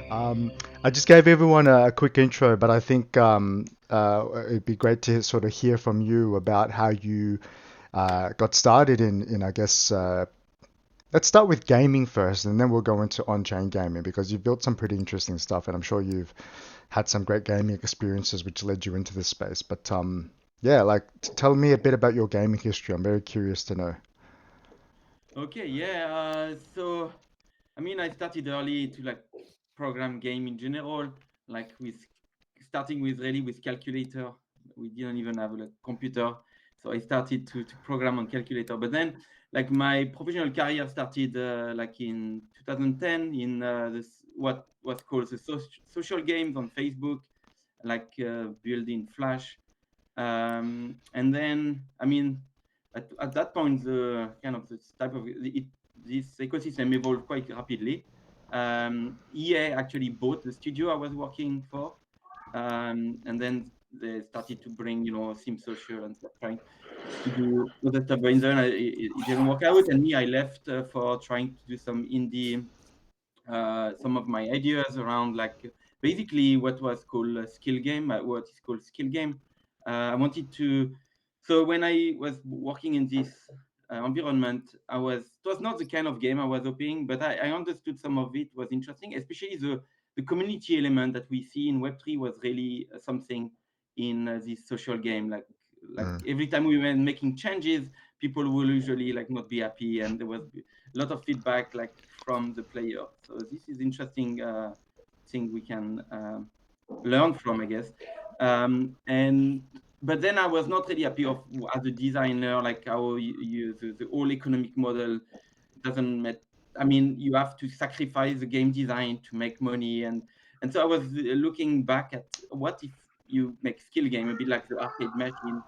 Um, I just gave everyone a quick intro, but I think it'd be great to sort of hear from you about how you got started in I guess, let's start with gaming first, and then we'll go into on-chain gaming because you've built some pretty interesting stuff, and I'm sure you've had some great gaming experiences which led you into this space. But yeah, like tell me a bit about your gaming history. I'm very curious to know. Okay, yeah. So I mean, I started early to like program game in general, like with starting with really with calculator. We didn't even have a computer, so I started to program on calculator. But then, like my professional career started like in 2010 in this what was called the social games on Facebook, like built in Flash. And then, I mean, at that point, the kind of this type of this ecosystem evolved quite rapidly. EA actually bought the studio I was working for, and then they started to bring, Sim Social and stuff, trying to do other stuff. But in the end, it didn't work out, and me, I left for trying to do some indie, some of my ideas around like basically what was called a skill game, what is called skill game. I wanted to. So when I was working in this environment, it was not the kind of game I was hoping, but I understood some of it was interesting, especially the community element that we see in Web3 was really something in this social game. Like Mm. every time we were making changes, people will usually like not be happy, and there was a lot of feedback like from the player. So this is interesting thing we can learn from, I guess. And but then I was not really happy of as a designer, like how the whole economic model doesn't met. I mean, you have to sacrifice the game design to make money, and so I was looking back at what if you make skill game a bit like the arcade machine.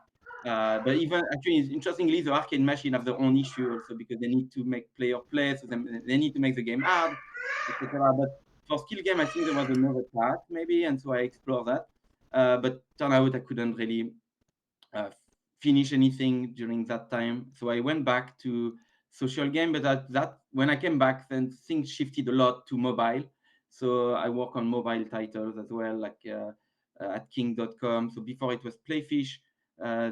But even actually, interestingly, the arcade machine have their own issue also because they need to make player play, so they need to make the game hard, etc. But for skill game, I think there was another path maybe, and so I explored that. But turned out I couldn't really uh, finish anything during that time. So I went back to social game, but that when I came back, then things shifted a lot to mobile. So I work on mobile titles as well, like at King.com. So before it was Playfish,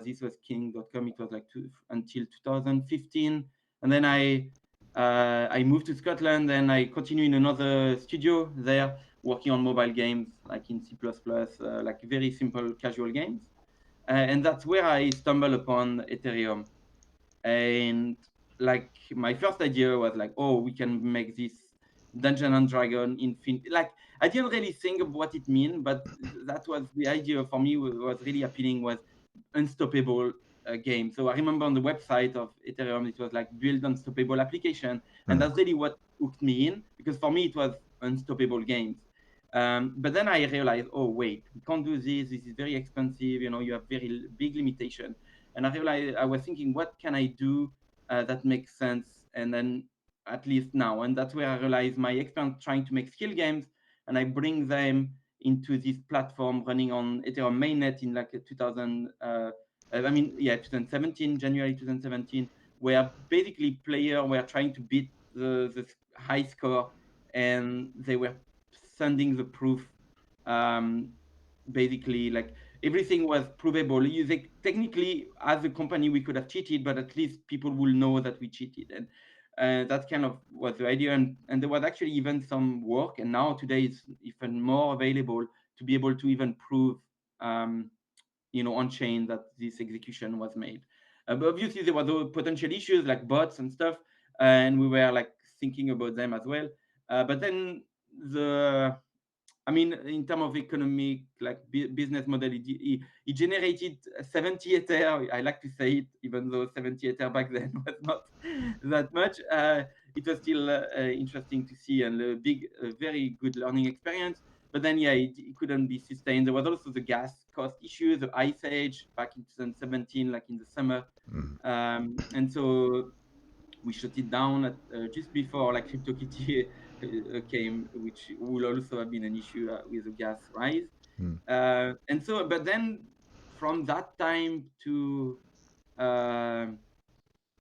this was King.com. It was like until 2015, and then I moved to Scotland and I continued in another studio there, working on mobile games like in C++, like very simple casual games. And that's where I stumbled upon Ethereum. And like my first idea was like, oh, we can make this Dungeon and Dragon infinite. Like I didn't really think of what it mean, but that was the idea for me. Was really appealing. Was unstoppable game. So I remember on the website of Ethereum, it was like build unstoppable application, and Mm. that's really what hooked me in because for me it was unstoppable games. But then I realized, oh wait, we can't do this. This is very expensive. You have very big limitation. And I realized I was thinking, what can I do that makes sense? And then at least now, and that's where I realized my experience trying to make skill games, and I bring them into this platform running on Ethereum mainnet in like 2000. I mean, yeah, 2017, January 2017, where basically players were trying to beat the high score, and they were sending the proof. Um, Basically, like everything was provable. Technically, as a company, we could have cheated, but at least people will know that we cheated, and that kind of was the idea. And there was actually even some work, and now today it's even more available to be able to even prove, um, on chain that this execution was made. But obviously, there were those potential issues like bots and stuff, and we were like thinking about them as well. But then the I mean, in terms of economic, like business model, it generated 70 Ether. I like to say it, even though 70 Ether back then was not that much. It was still interesting to see and a very good learning experience. But then, yeah, it couldn't be sustained. There was also the gas cost issue, the ice age back in 2017, like in the summer. Mm. And so we shut it down just before like CryptoKitty came, which will also have been an issue with the gas rise. Mm. And so, but then from that time uh,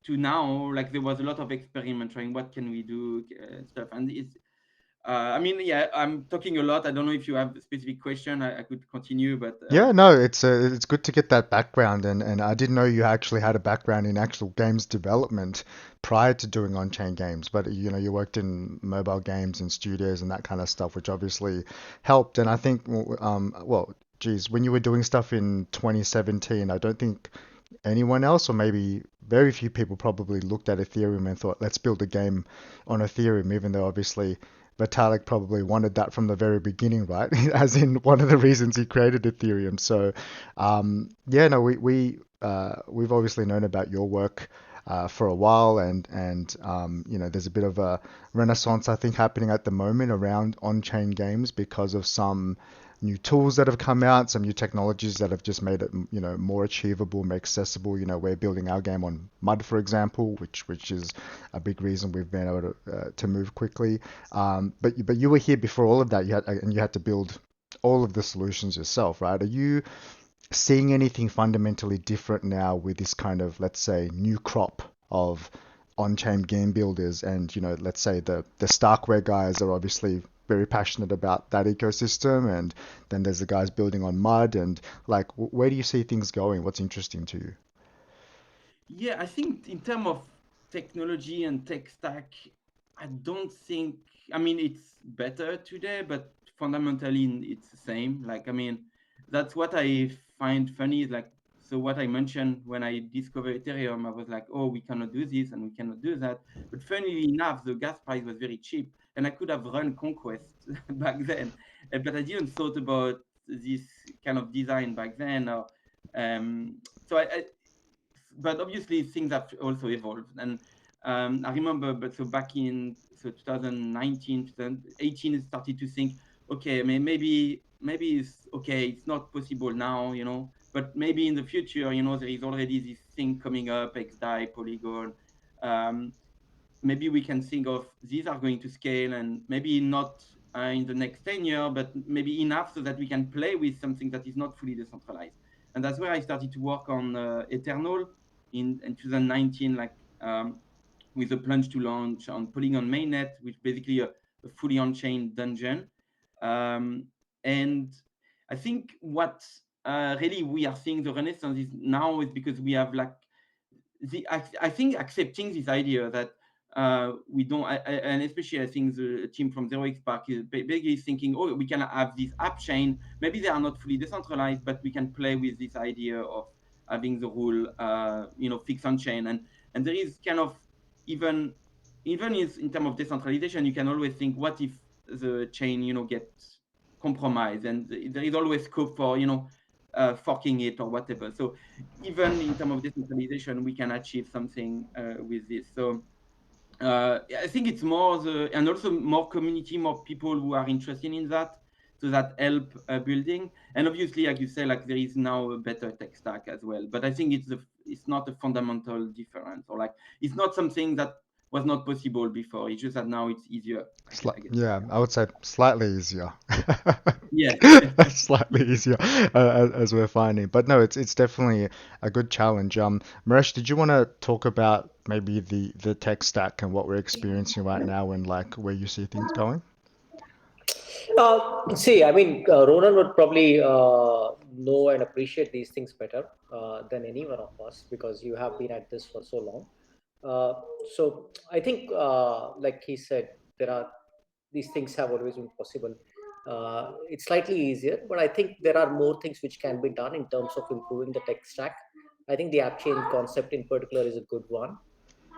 to now, like there was a lot of experiment trying what can we do and stuff. And it's I mean, yeah, I'm talking a lot. I don't know if you have a specific question. I could continue, but Yeah, no, it's good to get that background, and I didn't know you actually had a background in actual games development prior to doing on-chain games, but you know you worked in mobile games and studios and that kind of stuff, which obviously helped. And I think, well, geez, when you were doing stuff in 2017, I don't think anyone else, or maybe very few people, probably looked at Ethereum and thought, let's build a game on Ethereum, even though obviously Vitalik probably wanted that from the very beginning, right? As in one of the reasons he created Ethereum. So, yeah, no, we've obviously known about your work for a while, and you know, there's a bit of a renaissance I think happening at the moment around on-chain games because of some new tools that have come out, some new technologies that have just made it, you know, more achievable, more accessible. You know, we're building our game on mud, for example, which is a big reason we've been able to move quickly. But you were here before all of that. You had to build all of the solutions yourself, right? Are you seeing anything fundamentally different now with this kind of, let's say, new crop of on-chain game builders? And you know, let's say the Starkware guys are obviously very passionate about that ecosystem, and then there's the guys building on mud, and like, where do you see things going? What's interesting to you? yeah, I think in terms of technology and tech stack, I don't think. I mean, it's better today, but fundamentally, it's the same. Like, I mean, that's what I find funny. Is like, so what I mentioned when I discovered Ethereum, I was like, oh, we cannot do this and we cannot do that. But funnily enough, the gas price was very cheap, and I could have run Conquest back then. But I didn't thought about this kind of design back then. Or, so but obviously things have also evolved. And I remember, but so back in 2019, 2018, I started to think, okay, maybe it's okay, it's not possible now, but maybe in the future, there is already this thing coming up, XDAI, Polygon. Um, Maybe we can think of these are going to scale, and maybe not in the next 10 years, but maybe enough so that we can play with something that is not fully decentralized. And that's where I started to work on Eternal in 2019, like with a plunge to launch on Polygon mainnet, which basically a fully on-chain dungeon. Um, and I think what really we are seeing the renaissance is now is because we have like I think accepting this idea that we don't, and especially I think the team from Zero X Park is basically thinking, oh, we can have this app chain. Maybe they are not fully decentralized, but we can play with this idea of having the rule, fixed on chain. And there is kind of even in terms of decentralization, you can always think, what if the chain, gets compromised, and there is always scope for forking it or whatever. So even in terms of decentralization, we can achieve something with this. So I think it's more and also more community, more people who are interested in that, so that help building. And obviously, like you say, like there is now a better tech stack as well. But I think it's not a fundamental difference, or like it's not something that was not possible before. It's just that now it's easier, I guess. Yeah, I would say slightly easier. Yeah. Slightly easier, as we're finding. But no, it's definitely a good challenge. Maresh, did you want to talk about maybe the tech stack and what we're experiencing right now and like where you see things going? See, I mean, Ronan would probably know and appreciate these things better than any one of us because you have been at this for so long. So I think, like he said, there are these things have always been possible. It's slightly easier, but I think there are more things which can be done in terms of improving the tech stack. I think the app chain concept in particular is a good one,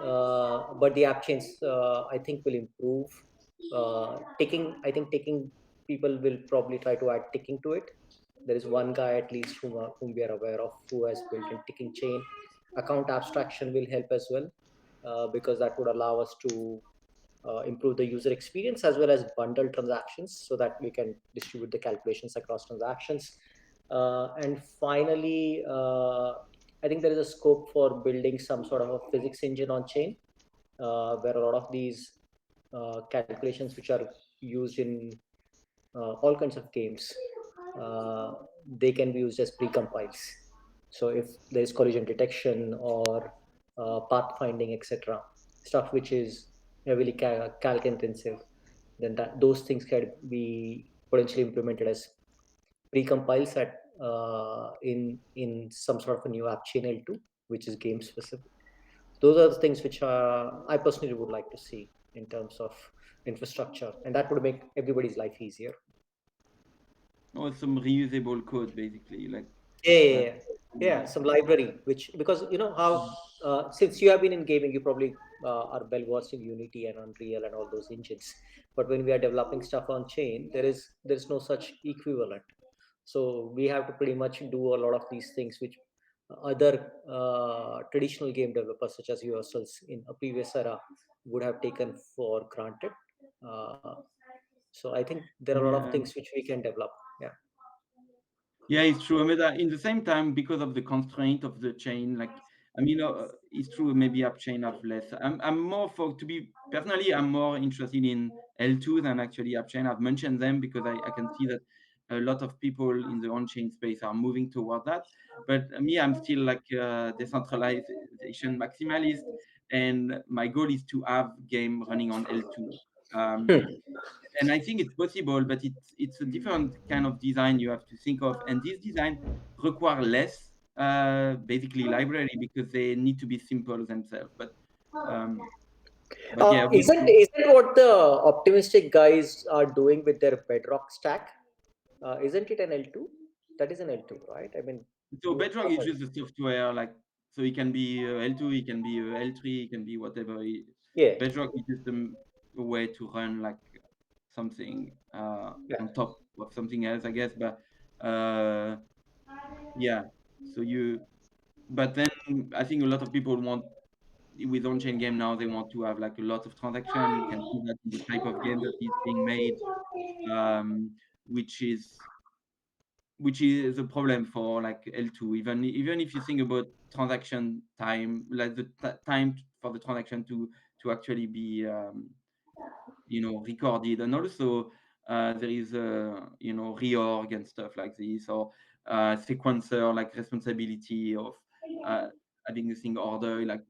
but the app chains I think will improve. I think taking people will probably try to add ticking to it. There is one guy at least whom we are aware of who has built in ticking chain. Account abstraction will help as well because that would allow us to improve the user experience as well as bundle transactions so that we can distribute the calculations across transactions. And finally, I think there is a scope for building some sort of a physics engine on chain where a lot of these calculations which are used in all kinds of games, they can be used as precompiles. So if there is collision detection or path finding, etc., stuff which is heavily calc intensive, then those things can be potentially implemented as precompiles in some sort of a new app chain L2, which is game specific. Those are the things which I personally would like to see in terms of infrastructure, and that would make everybody's life easier. Or some reusable code, basically, like Yeah, some library, which, because you know how since you have been in gaming, you probably are well versed in Unity and Unreal and all those engines. But when we are developing stuff on chain, there is no such equivalent. So we have to pretty much do a lot of these things which other traditional game developers such as yourselves in a previous era would have taken for granted. Uh, so I think there are a lot of yeah. things which we can develop. Yeah. Yeah, it's true. I mean, in the same time, because of the constraint of the chain, like, I mean, it's true. Maybe app chain have less. I'm more to be personally, I'm more interested in L2 than actually app chain. I've mentioned them because I can see that a lot of people in the on-chain space are moving toward that. But me, I'm still like decentralization maximalist, and my goal is to have game running on L2. Um, and I think it's possible, but it's a different kind of design you have to think of, and this design require less basically library because they need to be simple themselves. Um, but yeah, Isn't what the optimistic guys are doing with their Bedrock stack? Isn't it an L2? That is an L2, right? I mean, so you Bedrock is just the software, like, so it can be L2, it can be L3, it can be whatever. yeah, Bedrock is just a way to run like something yeah, on top of something else, I guess. But uh, yeah, so but then I think a lot of people want, with on-chain game now, they want to have like a lot of transaction. You can see that in the type of game that is being made, um, which is a problem for like L2. Even if you think about transaction time, like the time for the transaction to actually be recorded, and also there is reorg and stuff like this, or sequencer, like responsibility of uh, having this thing order. Like,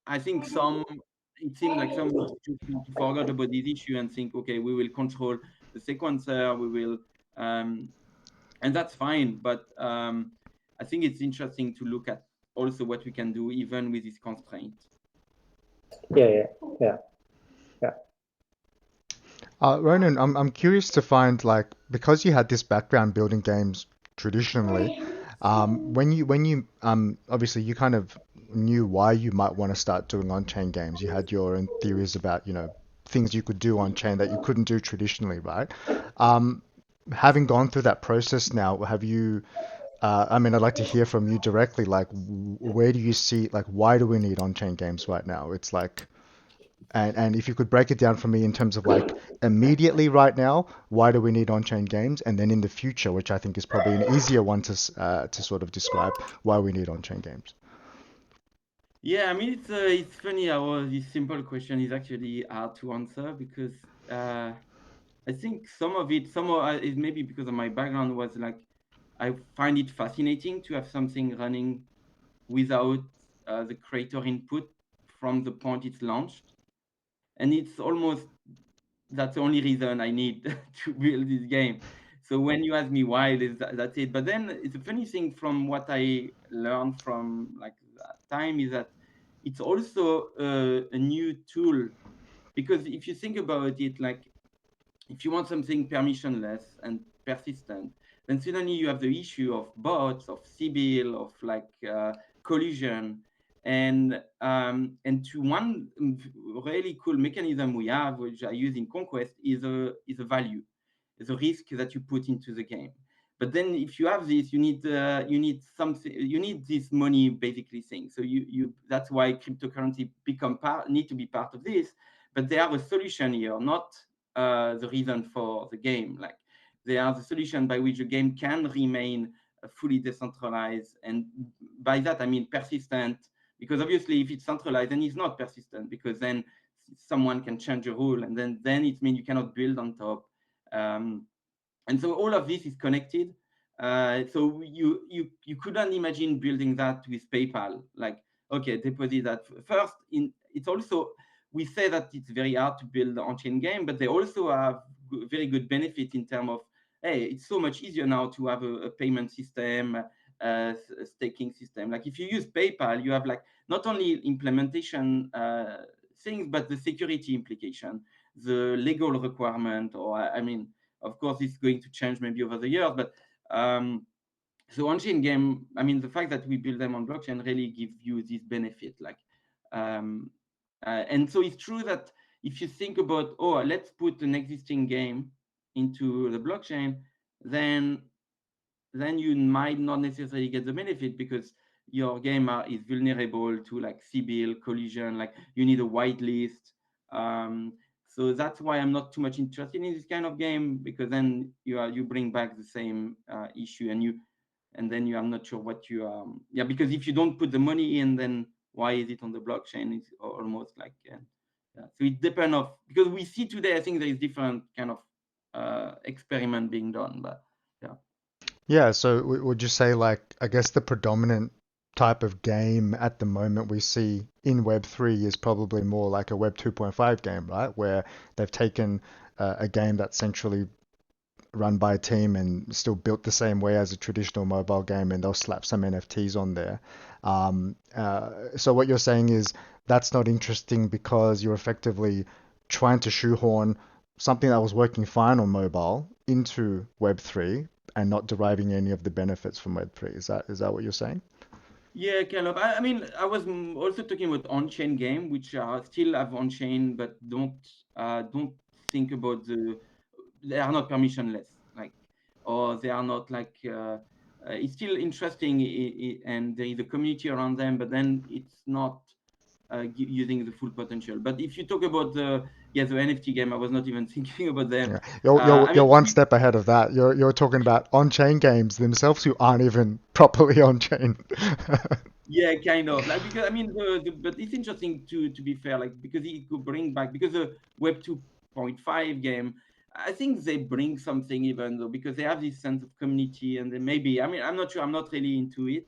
I think it seems like some just want to forget about this issue and think, okay, we will control the sequencer, we will and that's fine, but I think it's interesting to look at also what we can do even with this constraint. yeah, yeah, yeah, yeah. Ronan, I'm curious to find, like, because you had this background building games traditionally, when you obviously you kind of knew why you might want to start doing on-chain games. You had your own theories about, things you could do on-chain that you couldn't do traditionally, right? Um, Having gone through that process now, have you, I mean, I'd like to hear from you directly, like, where do you see, like, why do we need on-chain games right now? It's like, and if you could break it down for me in terms of, like, immediately right now, why do we need on-chain games? And then in the future, which I think is probably an easier one to sort of describe, why we need on-chain games. Yeah, I mean, it's funny how this simple question is actually hard to answer because I think some of it maybe because of my background was like, I find it fascinating to have something running without the creator input from the point it's launched, and it's almost that's the only reason I need to build this game. So when you ask me why, that's it. But then it's a funny thing from what I learned from like that time is that it's also a new tool, because if you think about it, like, if you want something permissionless and persistent, then suddenly you have the issue of bots, of Sybil, of like collision, and to one really cool mechanism we have, which I use in Conquest, is a value, is a risk that you put into the game. But then if you have this, you need something, you need this money basically thing. So you that's why cryptocurrency need to be part of this. But they are a solution here, not the reason for the game. Like, they are the solution by which the game can remain fully decentralized, and by that I mean persistent. Because obviously, if it's centralized, then it's not persistent, because then someone can change a rule, and then it means you cannot build on top. And so all of this is connected. So you couldn't imagine building that with PayPal. Like, okay, deposit that first. It's also we say that it's very hard to build on-chain game, but they also have very good benefit in terms of, hey, it's so much easier now to have a payment system, a staking system. Like if you use PayPal, you have like not only implementation things, but the security implication, the legal requirement, or I mean, of course, it's going to change maybe over the years, but so on-chain game, I mean, the fact that we build them on blockchain really gives you this benefit. Like, and so it's true that if you think about, oh, let's put an existing game into the blockchain, then you might not necessarily get the benefit because your game is vulnerable to like CBIL collision. Like you need a whitelist. So that's why I'm not too much interested in this kind of game, because then you bring back the same issue, and then I'm not sure what you because if you don't put the money in, then why is it on the blockchain? It's almost like so it depends of, because we see today, I think there is different kind of experiment being done, but yeah. Yeah, so would you say, like, I guess the predominant type of game at the moment we see in Web3 is probably more like a Web 2.5 game, right? Where they've taken a game that's centrally run by a team and still built the same way as a traditional mobile game, and they'll slap some NFTs on there. So what you're saying is that's not interesting because you're effectively trying to shoehorn something that was working fine on mobile into Web3 and not deriving any of the benefits from Web3. Is that what you're saying? Yeah, kind of. I mean, I was also talking about on-chain game, which still have on-chain, but don't think about they are not permissionless, like, or they are not like. It's still interesting, and there is a community around them, but then it's not using the full potential. But if you talk about the NFT game, I was not even thinking about them. Yeah, you're I you're mean, one step ahead of that. You're talking about on-chain games themselves who aren't even properly on-chain. yeah, kind of like, because I mean, but it's interesting to be fair, like, because it could bring back, because the Web 2.5 game, I think they bring something, even though, because they have this sense of community, and then maybe, I mean, I'm not sure, I'm not really into it,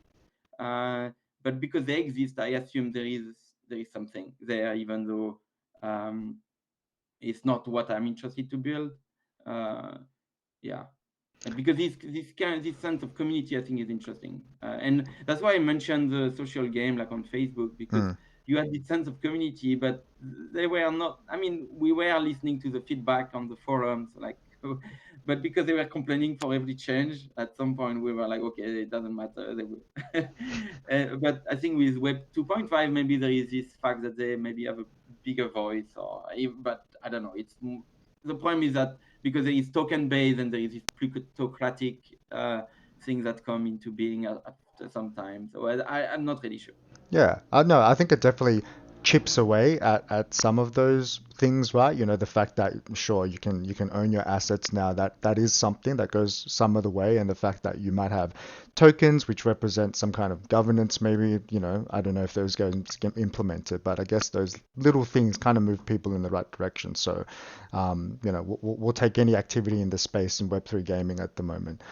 but because they exist, I assume there is something there, even though it's not what I'm interested to build. Yeah. Because this sense of community, I think, is interesting, and that's why I mentioned the social game, like on Facebook, because Hmm. you had this sense of community, but they were not. I mean, we were listening to the feedback on the forums, like, but because they were complaining for every change, at some point we were like, okay, it doesn't matter. They will. But I think with Web 2.5, maybe there is this fact that they maybe have a bigger voice, but I don't know. The problem is that because there is token based and there is this plutocratic thing that come into being after some time. So I'm not really sure. Yeah, I know. I think it definitely chips away at some of those things, right? You know, the fact that sure you can own your assets now, that is something that goes some of the way, and the fact that you might have tokens which represent some kind of governance, maybe, I don't know if those get implemented, but I guess those little things kind of move people in the right direction. So, we'll take any activity in the space in Web3 gaming at the moment.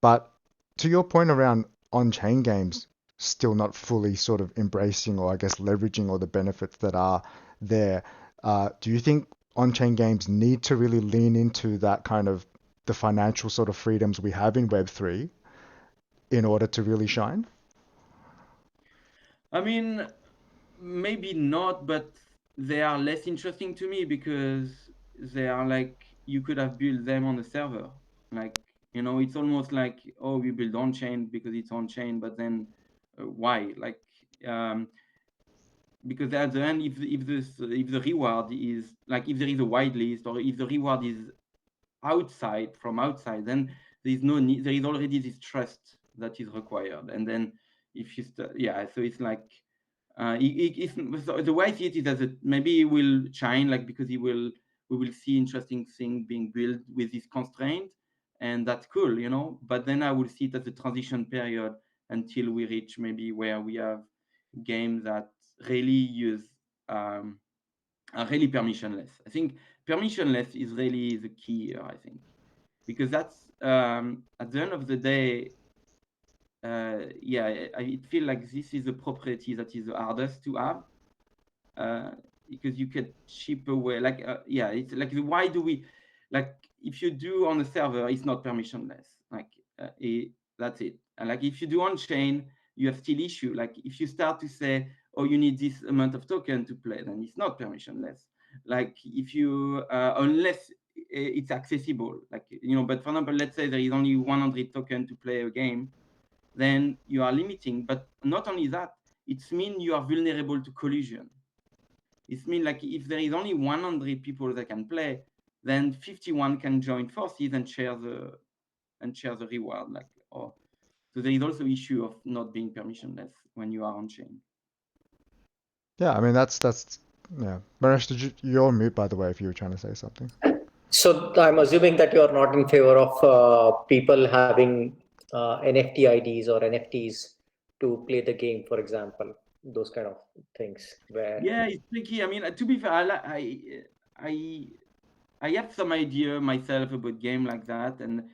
But to your point around on-chain games still not fully sort of embracing or I guess leveraging all the benefits that are there. Do you think on-chain games need to really lean into that kind of the financial sort of freedoms we have in Web3 in order to really shine? I mean, maybe not, but they are less interesting to me because they are like, you could have built them on a server. Like, it's almost like, oh, we build on chain because it's on chain, but then why? Like, because at the end, if the reward is like, if there is a whitelist, or if the reward is from outside, then there is no need. There is already this trust that is required, and then if you so it's like so the way I see it is that maybe it will shine, like, because we will see interesting things being built with this constraint, and that's cool, But then I will see it as a transition period until we reach maybe where we have games that really use are really permissionless. I think permissionless is really the key here, I think, because that's at the end of the day, it feels like this is a property that is the hardest to have. because you can chip away. Like yeah, it's like why do we like if you do on the server, it's not permissionless. Like that's it. And like if you do on chain, you have still issue. Like if you start to say, oh, you need this amount of token to play, then it's not permissionless. Like if you unless it's accessible, like but for example, let's say there is only 100 token to play a game, then you are limiting. But not only that, it means you are vulnerable to collusion. It means like if there is only 100 people that can play, then 51 can join forces and share the reward. Like so there is also issue of not being permissionless when you are on chain. Yeah, I mean that's yeah. Maresh, you're on mute by the way if you were trying to say something. So I'm assuming that you're not in favor of people having NFT IDs or NFTs to play the game, for example, those kind of things. Where Yeah, it's tricky. I mean, to be fair, I I have some idea myself about game like that, and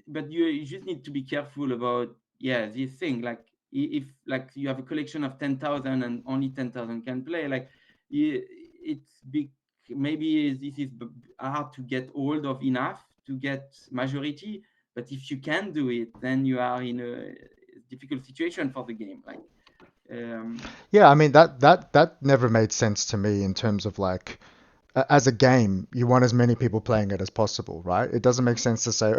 but you just need to be careful about this thing. Like if like you have a collection of 10,000 and only 10,000 can play, like it's big. Maybe this is hard to get hold of enough to get majority. But if you can do it, then you are in a difficult situation for the game. Like Yeah, I mean that never made sense to me in terms of like as a game, you want as many people playing it as possible, right? It doesn't make sense to say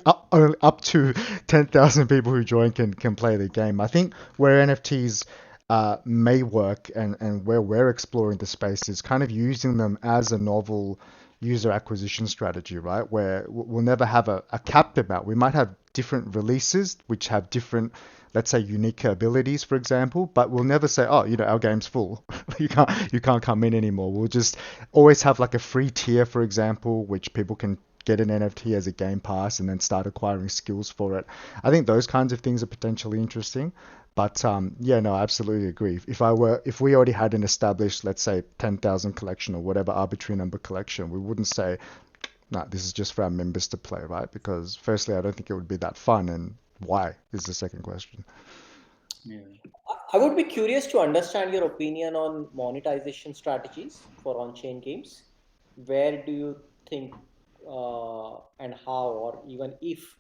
up to 10,000 people who join can play the game. I think where NFTs may work and where we're exploring the space is kind of using them as a novel user acquisition strategy, right? Where we'll never have a capped amount. We might have different releases which have different, let's say, unique abilities, for example, but we'll never say, oh, our game's full. you can't come in anymore. We'll just always have like a free tier, for example, which people can get an NFT as a game pass and then start acquiring skills for it. I think those kinds of things are potentially interesting. But yeah, no, I absolutely agree. If we already had an established, let's say, 10,000 collection or whatever arbitrary number collection, we wouldn't say, no, this is just for our members to play, right? Because firstly, I don't think it would be that fun, and why is the second question. yeah. I would be curious to understand your opinion on monetization strategies for on-chain games. Where do you think and how, or even if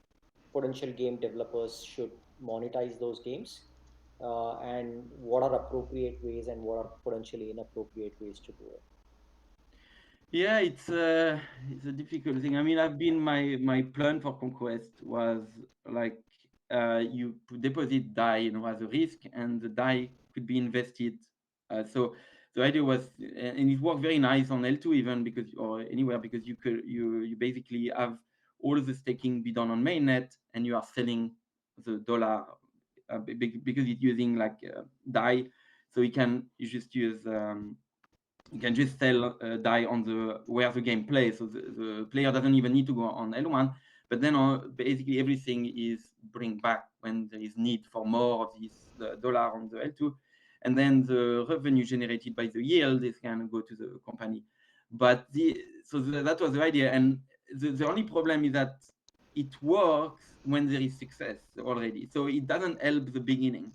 potential game developers should monetize those games? And what are appropriate ways and what are potentially inappropriate ways to do it? Yeah, it's a difficult thing. I mean, I've been my plan for Conquest was like you deposit DAI, as a risk, and the DAI could be invested. So the idea was, and it worked very nice on L2 even because or anywhere because you basically have all the staking be done on mainnet, and you are selling the dollar because it's using like DAI, so you just use. You can just sell DAI on the where the game plays, so the player doesn't even need to go on L1. But then basically everything is bring back when there is need for more of this dollar on the L2, and then the revenue generated by the yield is can go to the company. But that was the idea, and the only problem is that it works when there is success already, so it doesn't help the beginning,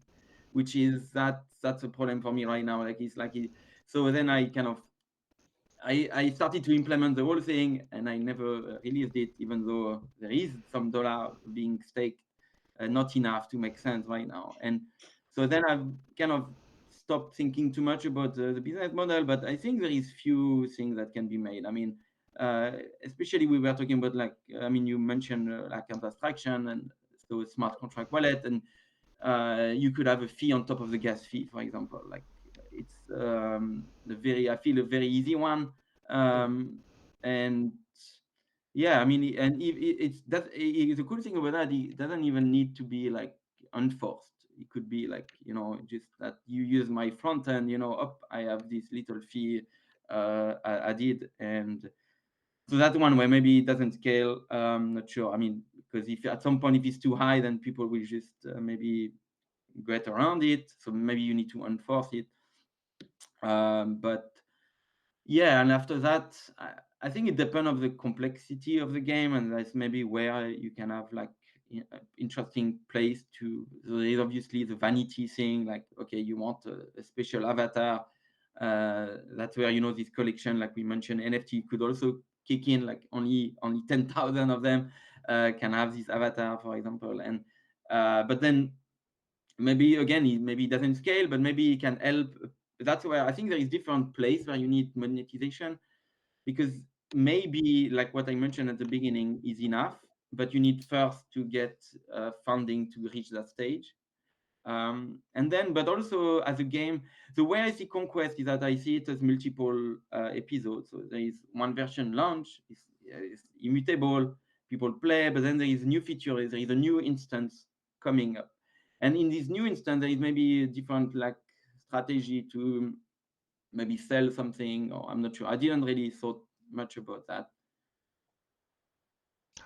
which is that's a problem for me right now. Like it's like so then I kind of I started to implement the whole thing, and I never released it, even though there is some dollar being staked, not enough to make sense right now. And so then I've kind of stopped thinking too much about the business model. But I think there is few things that can be made. I mean, especially we were talking about like I mean you mentioned like abstraction and so smart contract wallet, and you could have a fee on top of the gas fee, for example. Like it's I feel a very easy one, and yeah, I mean, and it's that the cool thing about that, it doesn't even need to be like unforced. It could be like just that you use my front end, up I have this little fee added, and so that's one way maybe it doesn't scale. Not sure. I mean, because if at some point if it's too high, then people will just maybe get around it. So maybe you need to enforce it. But yeah, and after that, I think it depends on the complexity of the game, and that's maybe where you can have like interesting place to. There is obviously the vanity thing, like okay, you want a special avatar That's where, you know, this collection, like we mentioned, NFT could also kick in. Like only 10,000 of them can have this avatar, for example. And but then maybe again, maybe it doesn't scale, but maybe it can help. That's where I think there is different place where you need monetization, because maybe like what I mentioned at the beginning is enough, but you need first to get funding to reach that stage. And then, but also as a game, the way I see Conquest is that I see it as multiple episodes. So there is one version launch, is immutable, people play, but then there is new features, there is a new instance coming up. And in this new instance, there is maybe a different like strategy to maybe sell something, or I'm not sure. I didn't really thought much about that.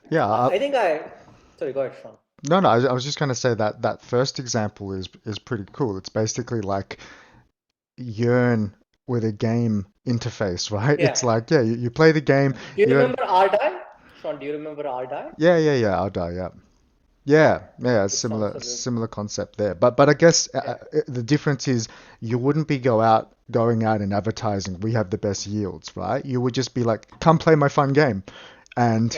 Yeah, I think I. Sorry, go ahead, Sean. no, no. I was just going to say that that first example is pretty cool. It's basically like Yearn with a game interface, right? It's Yeah. like, yeah, you play the game, Do you you remember R Die? Sean, do you remember R Die? yeah, I'll die, yeah. Yeah. Yeah, It sounds similar concept there. But I guess yeah. the difference is you wouldn't be going out and advertising, we have the best yields, right? You would just be like, come play my fun game. And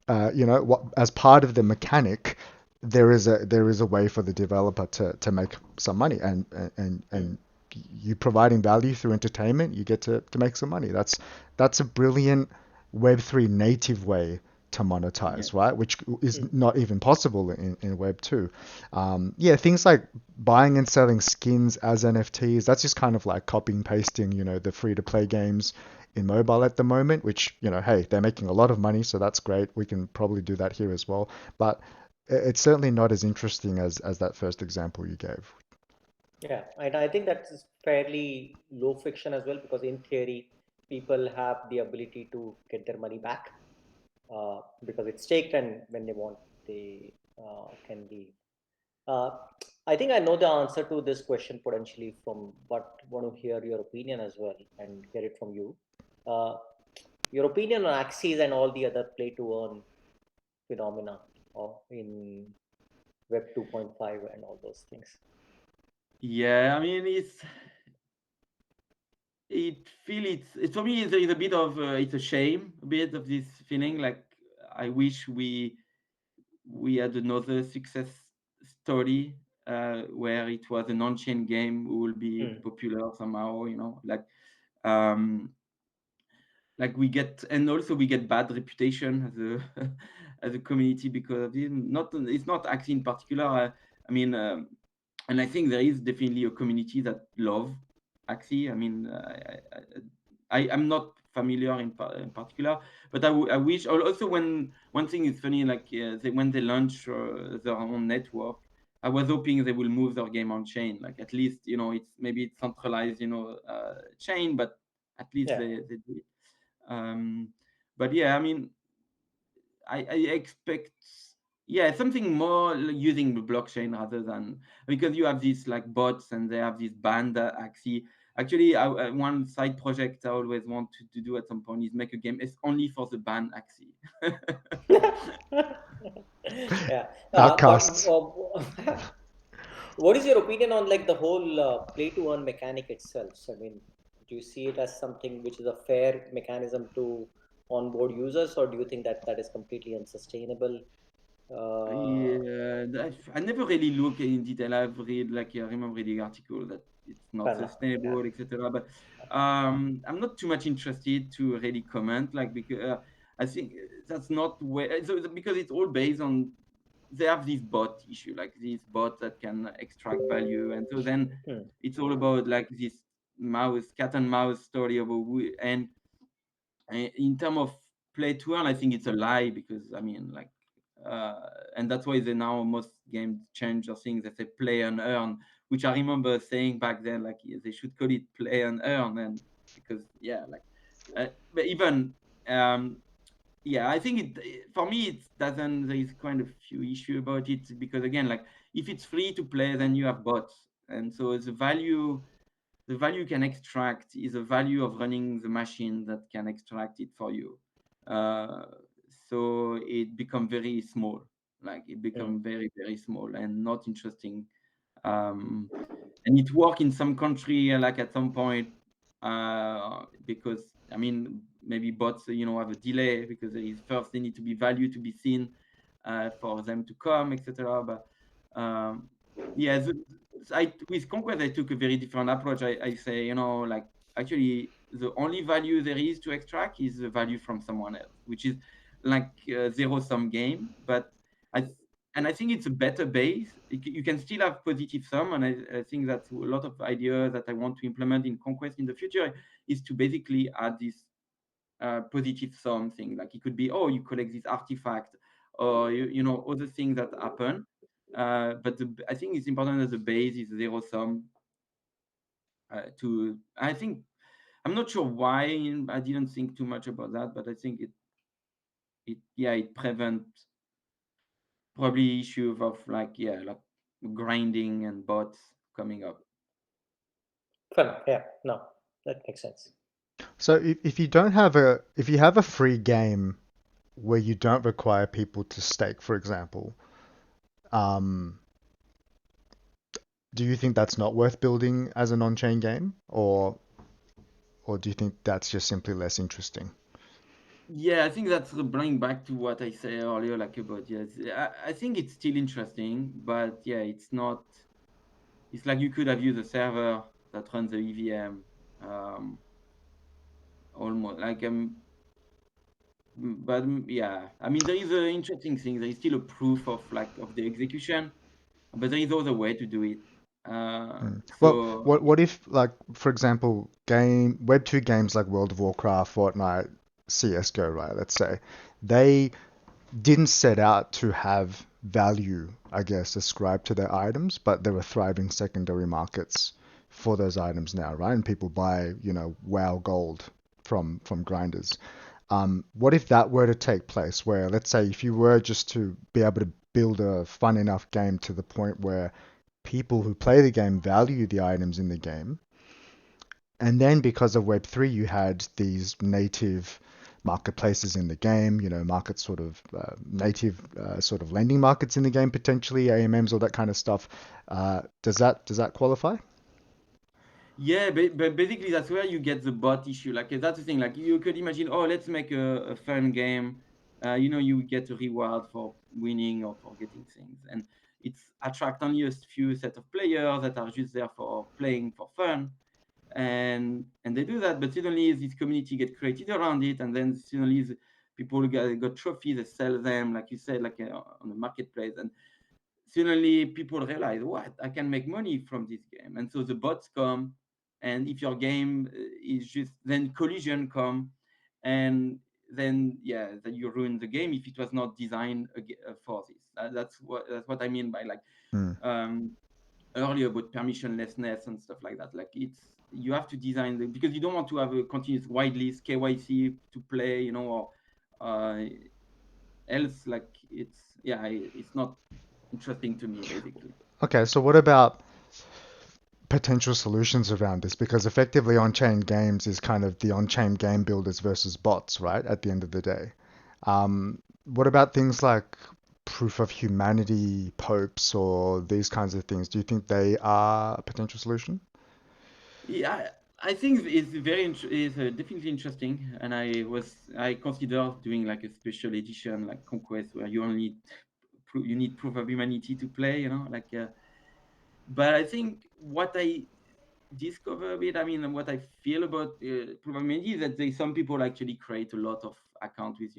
Yeah. you know, what as part of the mechanic, there is a way for the developer to make some money, and you providing value through entertainment, you get to make some money. That's a brilliant Web3 native way to Yeah. monetize, right? Which is Mm. not even possible in Web 2. Yeah, things like buying and selling skins as NFTs, that's just kind of like copying pasting, you know, the free to play games in mobile at the moment, which, you know, hey, they're making a lot of money, so that's great. We can probably do that here as well. But it's certainly not as interesting as that first example you gave. Yeah, and I think that's fairly low friction as well, because in theory, people have the ability to get their money back because it's staked, and when they want, they can leave. Uh, I think I know the answer to this question potentially from, but want to hear your opinion as well and hear it from you. Uh, your opinion on Axis and all the other play to earn phenomena in Web 2.5 and all those things. Yeah, I mean, it's for me, there is a bit of it's a shame, a bit of this feeling like I wish we had another success story where it was an on-chain game who will be Hmm. popular somehow, you know, um like we get, and also we get bad reputation as a as a community because of it. Not, it's not Axie in particular. I mean, and I think there is definitely a community that love Axie. I mean, I'm not familiar in particular, but I wish also, when one thing is funny, like when they launch their own network, I was hoping they will move their game on chain. Like at least, you know, it's maybe it's centralized, you know, chain, but at least Yeah. they do it. But yeah, I mean, I expect, yeah, something more using the blockchain rather than, because you have these like bots and they have this band Axie. Actually, one side project I always want to do at some point is make a game. It's only for the band Axie. Yeah. But Outcasts. what is your opinion on like the whole play to earn mechanic itself? So, I mean, do you see it as something which is a fair mechanism to onboard users, or do you think that that is completely unsustainable? Yeah, I never really look in detail. I've read, like, I remember reading article that it's not Fair enough. Yeah. sustainable, etc. But I'm not too much interested to really comment, like, because I think that's not where, so because it's all based on, they have this bot issue, like these bots that can extract value, and so then Hmm. it's all about like this cat and mouse story of and in terms of play to earn, I think it's a lie, because I mean, like, uh, and that's why they now most games change their things. They say play and earn, which I remember saying back then, like they should call it play and earn, and because yeah, like, but even yeah, I think for me it doesn't. There is kind of few issue about it, because again, like if it's free to play, then you have bots, and so the value you can extract is the value of running the machine that can extract it for you. Uh, so it become very small, like it Hmm. become very, very small and not interesting. And it work in some country, like at some point, because I mean maybe bots have a delay because first they need to be valued to be seen for them to come, etc. But yeah, with Conquest I took a very different approach. I say like actually the only value there is to extract is the value from someone else, which is like a zero sum game. But I th- and I think it's a better base. You can still have positive sum, and I think that's a lot of ideas that I want to implement in Conquest in the future is to basically add this positive sum thing. Like it could be, oh, you collect this artifact, or other things that happen. But I think it's important that the base is zero sum. I think I'm not sure why I didn't think too much about that, but I think it prevents probably issues of like grinding and bots coming up. Fair enough. Yeah, no, that makes sense. So if you have a free game where you don't require people to stake, for example, um, do you think that's not worth building as an on-chain game, or do you think that's just simply less interesting? Yeah, I think that's bring back to what I said earlier, like about yes. I think it's still interesting, but yeah, it's not. It's like you could have used a server that runs the EVM, almost like but yeah, I mean there is an interesting thing. There is still a proof of the execution, but there is other way to do it. Well, So what if, like, for example, Web2 games like World of Warcraft, Fortnite, CS:GO, right? Let's say they didn't set out to have value, I guess, ascribed to their items, but there were thriving secondary markets for those items now, right? And people buy, WoW gold from grinders. What if that were to take place, where, let's say, if you were just to be able to build a fun enough game to the point where people who play the game value the items in the game, and then because of Web3, you had these native marketplaces in the game, markets sort of native sort of lending markets in the game, potentially AMMs, all that kind of stuff. Does that qualify? yeah, but basically that's where you get the bot issue. Like that's the thing. Like you could imagine, oh, let's make a fun game. You get a reward for winning or for getting things, and it's attract only a few set of players that are just there for playing for fun, and they do that. But suddenly this community get created around it, and then suddenly people got trophies, they sell them, like you said, like on the marketplace, and suddenly people realize what I can make money from this game, and so the bots come, and if your game is just then collision come, and then yeah, that you ruin the game if it was not designed for this. That's what I mean by like Hmm. um, earlier about permissionlessness and stuff like that. Like you have to design because you don't want to have a continuous whitelist KYC to play, or uh, else like it's not interesting to me basically. Okay, so what about potential solutions around this? Because effectively, on-chain games is kind of the on-chain game builders versus bots, right? At the end of the day. What about things like proof of humanity popes or these kinds of things? Do you think they are a potential solution? Yeah, I think it's definitely interesting, and I consider doing like a special edition like Conquest where you need proof of humanity to play, like. But I think what I discover a bit, I mean, what I feel about proof of humanity is that some people actually create a lot of account with,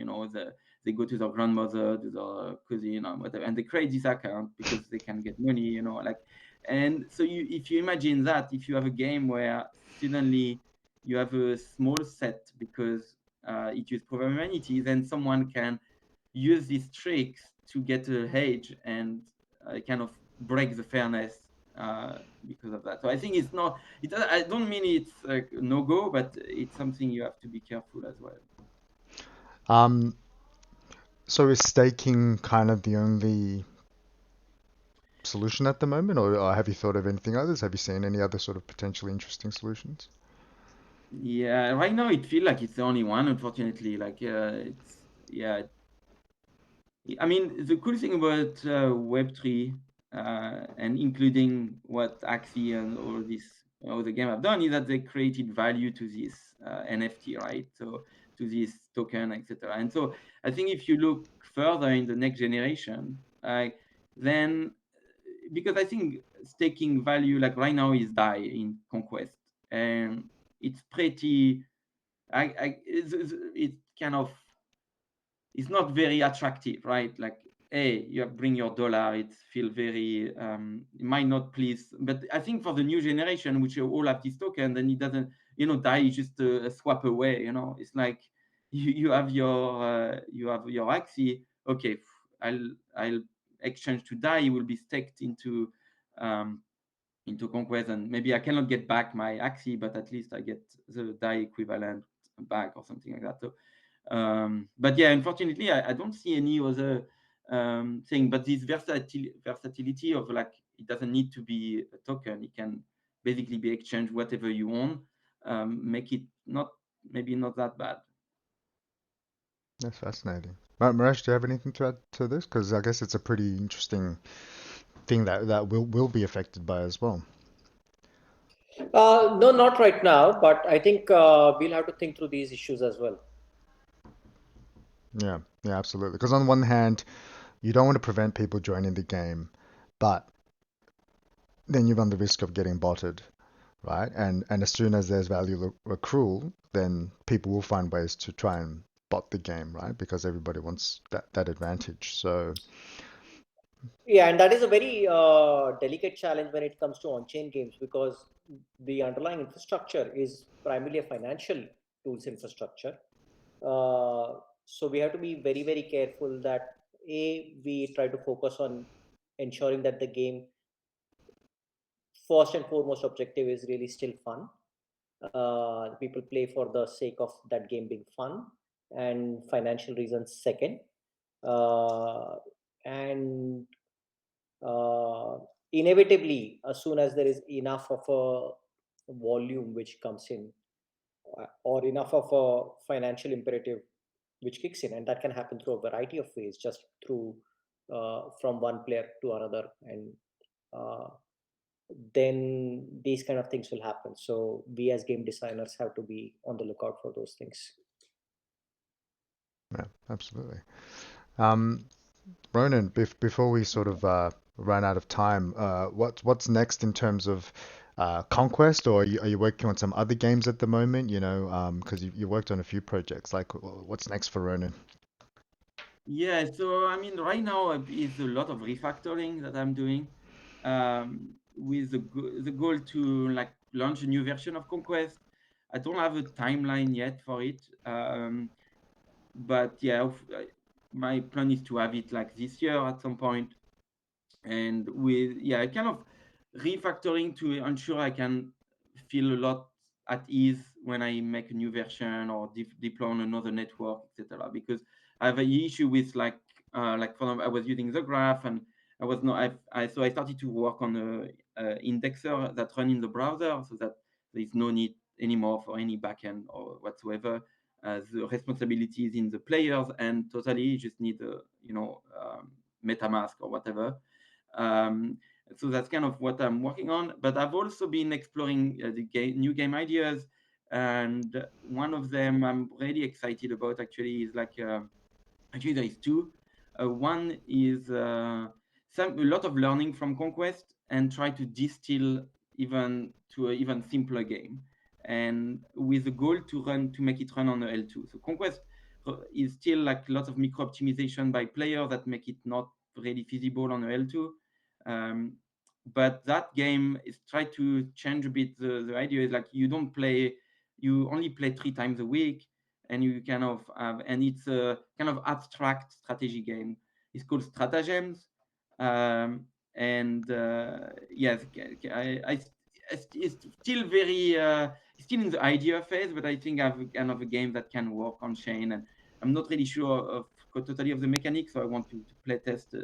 they go to their grandmother, to their cousin, or whatever, and they create this account because they can get money, like, and so if you imagine that, if you have a game where suddenly you have a small set because it uses proof of humanity, then someone can use these tricks to get a hedge and kind of break the fairness because of that. So I think it's not. I don't mean it's like no go, but it's something you have to be careful as well. Um, so is staking kind of the only solution at the moment, or have you thought of anything others? Have you seen any other sort of potentially interesting solutions? Yeah, right now it feels like it's the only one. Unfortunately, like it's yeah. I mean, the cool thing about Web3 and including what Axie and all this the game have done is that they created value to this NFT, right? So to this token, etc. And so I think if you look further in the next generation, then because I think staking value like right now is DAI in Conquest, and it's pretty. It's kind of, it's not very attractive, right? Like, hey, you bring your dollar, it feel very it might not please. But I think for the new generation, which all have this token, then it doesn't, DAI is just a swap away. It's like you have your Axie. Okay, I'll exchange to DAI. It will be staked into Conquest, and maybe I cannot get back my Axie, but at least I get the DAI equivalent back or something like that. So, but yeah, unfortunately, I don't see any other thing. But this versatility of like, it doesn't need to be a token. It can basically be exchanged whatever you want. Make it maybe not that bad. That's fascinating. Maresh, do you have anything to add to this? Because I guess it's a pretty interesting thing that will be affected by as well. No, not right now, but I think we'll have to think through these issues as well. Yeah, absolutely. Because on one hand, you don't want to prevent people joining the game, but then you run the risk of getting botted, right? And as soon as there's value accrual, then people will find ways to try and bot the game, right? Because everybody wants that advantage. So Yeah, and that is a very delicate challenge when it comes to on-chain games, because the underlying infrastructure is primarily a financial tools infrastructure. So we have to be very, very careful that we try to focus on ensuring that the game first and foremost objective is really still fun. People play for the sake of that game being fun, and financial reasons second. And inevitably, as soon as there is enough of a volume which comes in, or enough of a financial imperative which kicks in, and that can happen through a variety of ways, just through from one player to another, and uh, then these kind of things will happen. So we as game designers have to be on the lookout for those things. yeah, absolutely. Ronan, before we sort of run out of time, what's next in terms of Conquest, or are you working on some other games at the moment? Because you worked on a few projects. Like, what's next for Ronan? Yeah, so I mean, right now is a lot of refactoring that I'm doing, with the goal to like launch a new version of Conquest. I don't have a timeline yet for it, but yeah, my plan is to have it like this year at some point, and with kind of refactoring to ensure I can feel a lot at ease when I make a new version or deploy on another network, etc. Because I have an issue with like for example, I was using the graph, and I was not so I started to work on a indexer that run in the browser, so that there is no need anymore for any backend or whatsoever. The responsibility is in the players, and totally you just need a MetaMask or whatever. um, so that's kind of what I'm working on. But I've also been exploring new game ideas, and one of them I'm really excited about actually is like actually there is two. One is a lot of learning from Conquest and try to distill even to an even simpler game, and with the goal to make it run on the L2. So Conquest is still like lots of micro optimization by player that make it not really feasible on the L2. Um, but that game is try to change a bit. The idea is like you only play 3 times a week, and you kind of have, and it's a kind of abstract strategy game. It's called Stratagems, and yes, it's still very still in the idea phase, but I think I have kind of a game that can work on chain, and I'm not really sure of totally of the mechanics, so I want to play test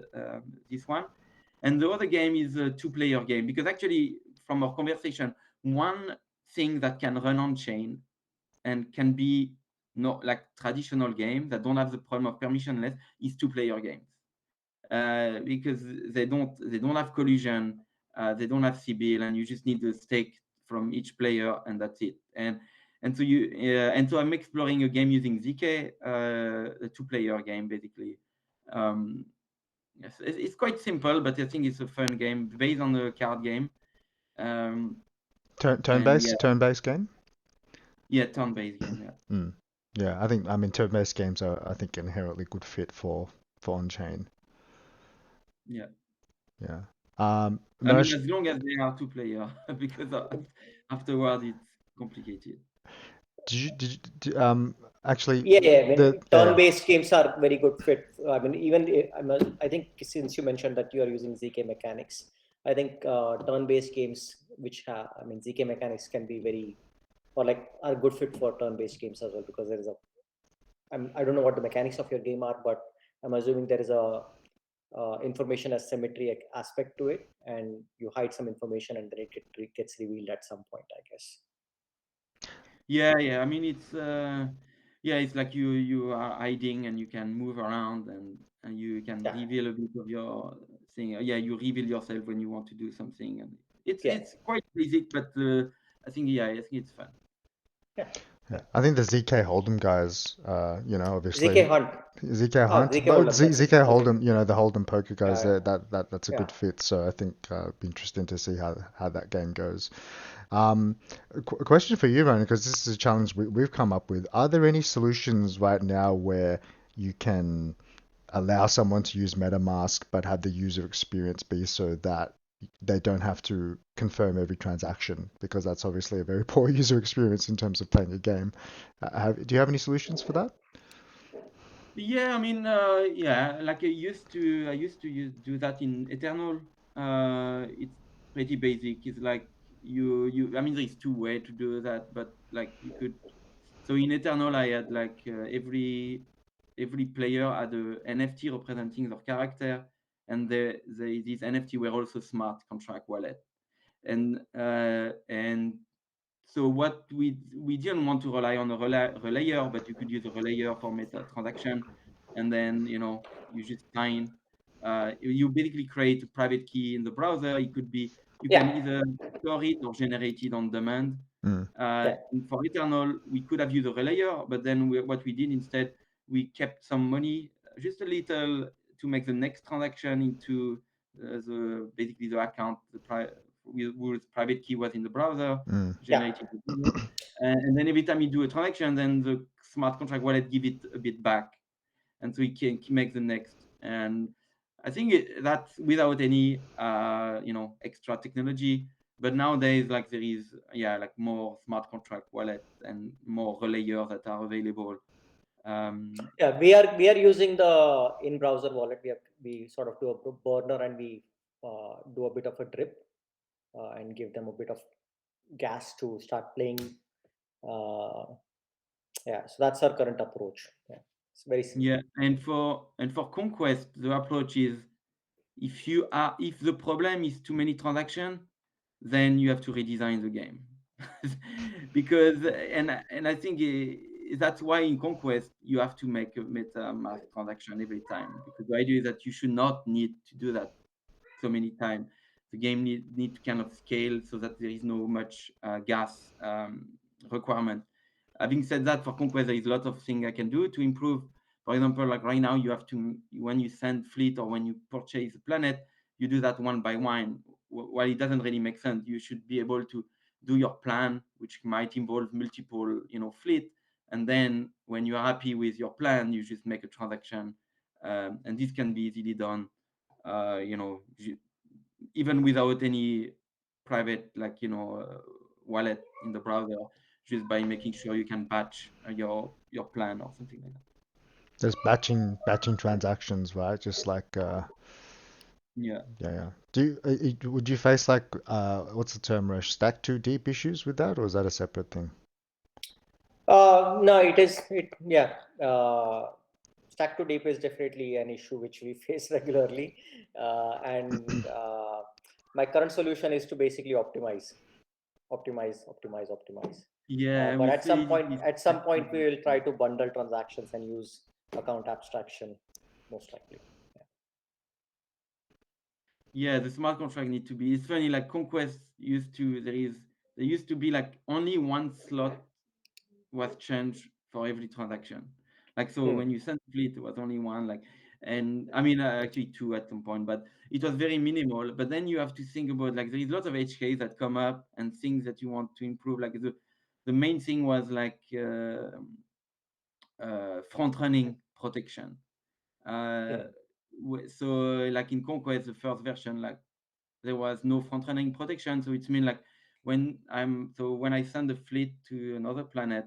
this one. And the other game is a two-player game, because actually from our conversation, one thing that can run on chain and can be not like traditional games that don't have the problem of permissionless is two-player games, because they don't have collision, they don't have Sibyl, and you just need to stake from each player, and that's it. And so I'm exploring a game using ZK, a 2-player game basically. Yes, it's quite simple, but I think it's a fun game based on a card game. And Turn-based game. Yeah, turn-based game. Yeah. Yeah, I mean turn-based games are I think inherently good fit for on-chain. Yeah. Yeah. I mean, Mersh, as long as they are 2-player, because afterward it's complicated. actually Yeah. I mean, yeah. turn-based games are very good fit. I mean, I think since you mentioned that you are using ZK mechanics, I think turn-based games I mean, ZK mechanics can be are good fit for turn-based games as well, because there is I don't know what the mechanics of your game are, but I'm assuming there is a information asymmetry aspect to it, and you hide some information and then it gets revealed at some point, I guess. Yeah. I mean, it's like you are hiding and you can move around and you can reveal a bit of your thing. Yeah, you reveal yourself when you want to do something, and it's quite basic, but I think it's fun. Yeah. I think the ZK Hold'em guys, obviously ZK Hunt. ZK Hunt, ZK but Hold'em, ZK Hold'em, the Hold'em poker guys, that's a Yeah. good fit. So I think it'd be interesting to see how that game goes. A question for you, Ronan, because this is a challenge we've come up with. Are there any solutions right now where you can allow someone to use MetaMask but have the user experience be so that they don't have to confirm every transaction, because that's obviously a very poor user experience in terms of playing a game. Do you have any solutions for that? Yeah, I mean, like I used to do that in Eternal. It's pretty basic. It's like I mean, there's two ways to do that, but like you could. So in Eternal, I had like every player had a NFT representing their character, and these NFT were also smart contract wallet, and so what we didn't want to rely on a relayer, but you could use a relayer for meta transaction, and then you just sign. You basically create a private key in the browser. You can either store it or generate it on demand. And for Eternal, we could have used a relayer, but then what we did instead, we kept some money, just a little, to make the next transaction into basically the account, whose private key was in the browser, generated the money. And then every time you do a transaction, then the smart contract wallet give it a bit back, and so we can make the next. And I think that's without any extra technology. But nowadays, like there is like more smart contract wallet and more relayers that are available. We are using the in-browser wallet. We sort of do a burner, and we do a bit of a drip and give them a bit of gas to start playing. So that's our current approach. It's very simple. Yeah, and for Conquest, the approach is, if the problem is too many transactions, then you have to redesign the game. Because and I think that's why in Conquest you have to make a MetaMask transaction every time, because the idea is that you should not need to do that so many times. The game need to kind of scale so that there is no much gas requirement. Having said that, for Conquest there is a lot of things I can do to improve. For example, like right now, you have to, when you send fleet or when you purchase a planet, you do that one by one. While it doesn't really make sense, you should be able to do your plan, which might involve multiple, fleet. And then when you are happy with your plan, you just make a transaction. And this can be easily done, even without any private, wallet in the browser, just by making sure you can batch your plan or something like that. There's batching transactions, right? Just like Yeah. Would you face like what's the term, Rush? Stack too deep issues with that, or is that a separate thing? No, it is. Stack to deep is definitely an issue which we face regularly, and my current solution is to basically optimize. Yeah, But we at say some point, we will try to bundle transactions and use account abstraction, most likely. Yeah, the smart contract need to be. It's funny, like Conquest there is there used to be like only one slot was changed for every transaction. Like so, when you send fleet, it was only one. Like, and I mean actually two at some point, but it was very minimal. But then you have to think about like there is lots of HKs that come up and things that you want to improve. Like the main thing was like front running protection. So like in Conquest, the first version, like there was no front running protection. So it means like when I send a fleet to another planet,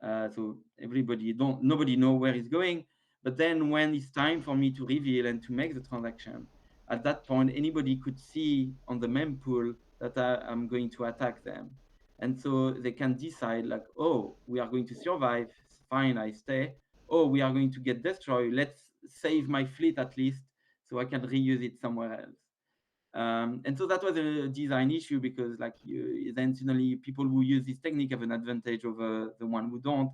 so nobody know where it's going. But then when it's time for me to reveal and to make the transaction, at that point anybody could see on the mempool that I'm going to attack them, and so they can decide like, oh, we are going to survive, fine, I stay. Oh, we are going to get destroyed. Let's save my fleet at least, so I can reuse it somewhere else. And so that was a design issue because like then suddenly people who use this technique have an advantage over the one who don't.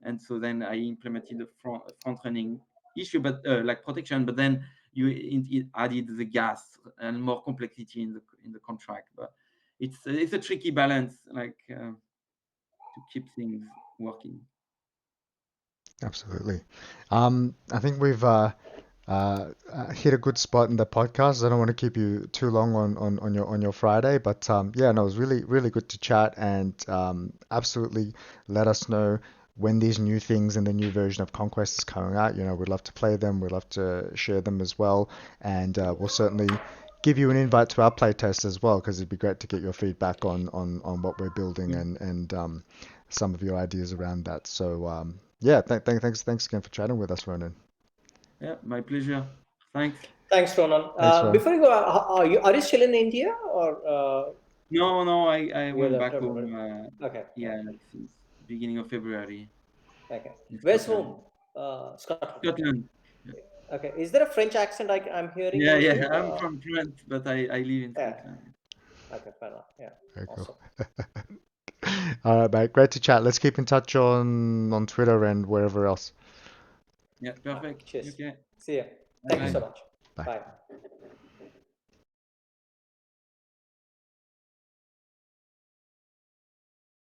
And so then I implemented the front running issue, but like protection, but then it added the gas and more complexity in the contract. But it's a tricky balance, like to keep things working. Absolutely. I think we've hit a good spot in the podcast. I don't want to keep you too long on your Friday, but yeah, no, it was really good to chat, and absolutely let us know when these new things and the new version of Conquest is coming out. You know, we'd love to play them. We'd love to share them as well, and we'll certainly give you an invite to our playtest as well, because it'd be great to get your feedback on what we're building and some of your ideas around that. So yeah, thanks again for chatting with us, Ronan. Yeah, my pleasure. Thanks. Thanks, Ronan. Thanks, Ronan. Before you go, are you still in India or No, I you're went the back right? home. Okay. Yeah, like since beginning of February Okay. in Where's Scotland. home? Scotland. Scotland. Yeah. Okay. Is there a French accent I'm hearing Yeah, over yeah. here? I'm from France, but I live in Yeah. Scotland. Okay, fair enough. Yeah. Very cool. Awesome. All right, mate. Great to chat. Let's keep in touch on Twitter and wherever else. Yeah, perfect. Cheers. Okay. See ya. Thank you Bye. so much. Bye. Bye.